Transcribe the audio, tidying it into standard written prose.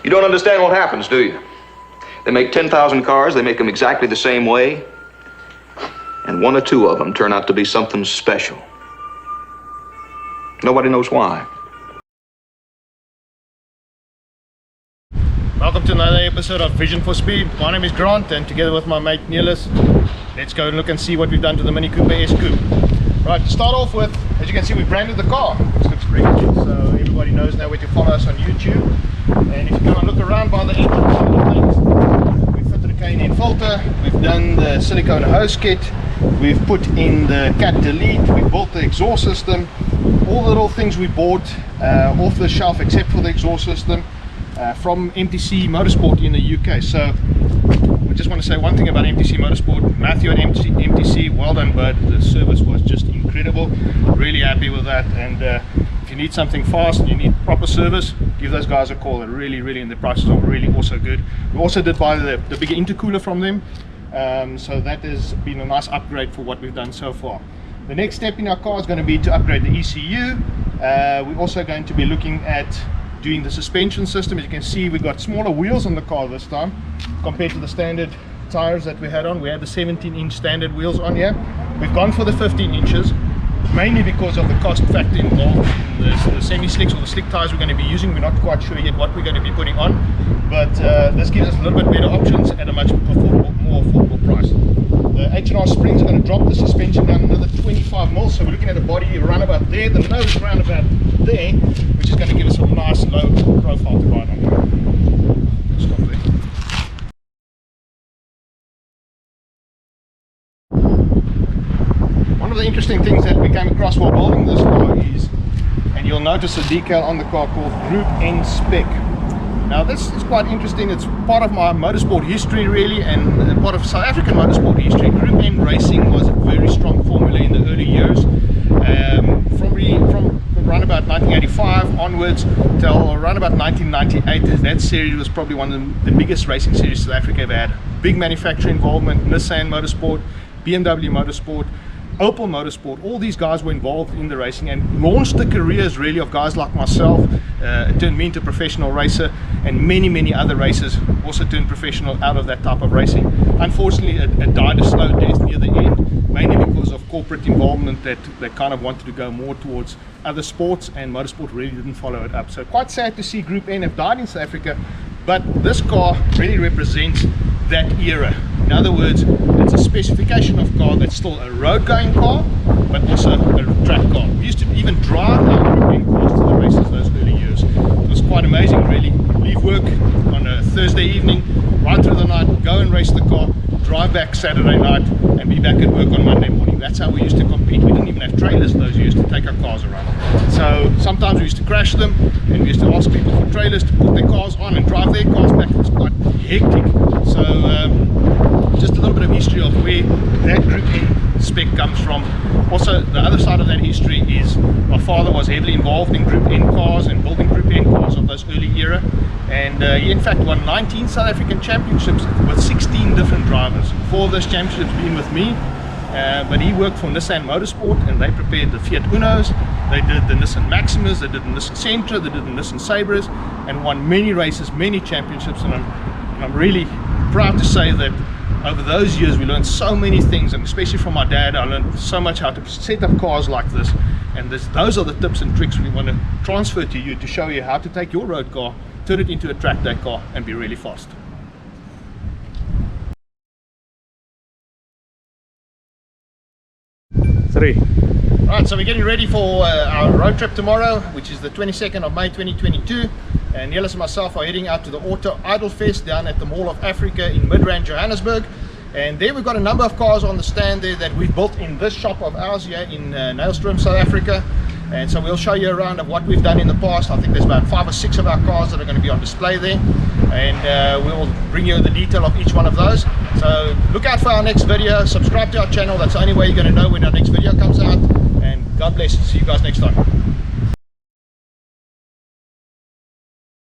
You don't understand what happens, do you? They make 10,000 cars, they make them exactly the same way, and one or two of them turn out to be something special. Nobody knows why. Welcome to another episode of Vision for Speed. My name is Grant, and together with my mate Niels, let's go and look and see what we've done to the Mini Cooper S Coupe. Right, to start off with, as you can see, we branded the car, which looks pretty good, so everybody knows now where to follow us on YouTube. And if you come and look around by the engine side of things, we've fitted a K&N filter, we've done the silicone hose kit, we've put in the cat delete, we built the exhaust system, all the little things we bought off the shelf except for the exhaust system from MTC Motorsport in the UK. So I just want to say one thing about MTC Motorsport. Matthew at MTC, well done bud, the service was just incredible, really happy with that. And if you need something fast and you need proper service, give those guys a call. They're really, and the prices are really also good. We also did buy the bigger intercooler from them, so that has been a nice upgrade for what we've done so far. The next step in our car is going to be to upgrade the ECU. We're also going to be looking at doing the suspension system. As you can see, we got smaller wheels on the car this time compared to the standard tires that we had on. We had the 17-inch standard wheels on here. We've gone for the 15 inches, mainly because of the cost factor involved in the semi-slicks or the slick tires we're going to be using. We're not quite sure yet what we're going to be putting on, but this gives us a little bit better options at a much more affordable price. The H&R springs are going to drop the suspension down another 25 mils, so we're looking at a body around about there, the nose around about there, which is going to give us a nice low profile to ride on. Stop there. One of the interesting things that we came across while building this car is, and you'll notice a decal on the car called Group N Spec. Now this is quite interesting. It's part of my motorsport history really, and part of South African motorsport history. Group N racing was a very strong formula in the early years, from around about 1985 onwards till around about 1998. That series was probably one of the biggest racing series South Africa ever had. Big manufacturer involvement, Nissan Motorsport, BMW Motorsport, Opel Motorsport, all these guys were involved in the racing and launched the careers really of guys like myself. It turned me into a professional racer, and many other racers also turned professional out of that type of racing. Unfortunately, it died a slow death near the end, mainly because of corporate involvement that they kind of wanted to go more towards other sports, and motorsport really didn't follow it up. So quite sad to see Group N have died in South Africa, but this car really represents that era. In other words, it's a specification of car that's still a road-going car, but also a track car. We used to even drive our Group N cars to the races those early years. It was quite amazing, really. Leave work on a Thursday evening, right through the night, go and race the car, drive back Saturday night, and be back at work on Monday morning. That's how we used to compete. We didn't even have trailers those years to take our cars around. So sometimes we used to crash them, and we used to ask people for trailers to put their cars on and drive their cars back. It was quite hectic. So just a little bit of history of where that Group N spec comes from. Also, the other side of that history is my father was heavily involved in Group N cars and building Group N cars of those early era, and he in fact won 19 South African championships with 16 different drivers. 4 of those championships being with me, but he worked for Nissan Motorsport, and they prepared the Fiat Unos, they did the Nissan Maximas, they did the Nissan Sentra, they did the Nissan Sabres, and won many races, many championships. And I'm really proud to say that over those years we learned so many things, and especially from my dad I learned so much how to set up cars like this. And those are the tips and tricks we want to transfer to you, to show you how to take your road car, turn it into a track day car, and be really fast. Right, so we're getting ready for our road trip tomorrow, which is the 22nd of May 2022, and Niels and myself are heading out to the Auto Idol Fest down at the Mall of Africa in Midrand, Johannesburg. And there we've got a number of cars on the stand there that we've built in this shop of ours here in Nailstroom, South Africa. And so we'll show you around of what we've done in the past. I think there's about 5 or 6 of our cars that are going to be on display there, and we'll bring you the detail of each one of those. So look out for our next video, subscribe to our channel. That's the only way you're going to know when our next video comes out, and God bless. See you guys next time.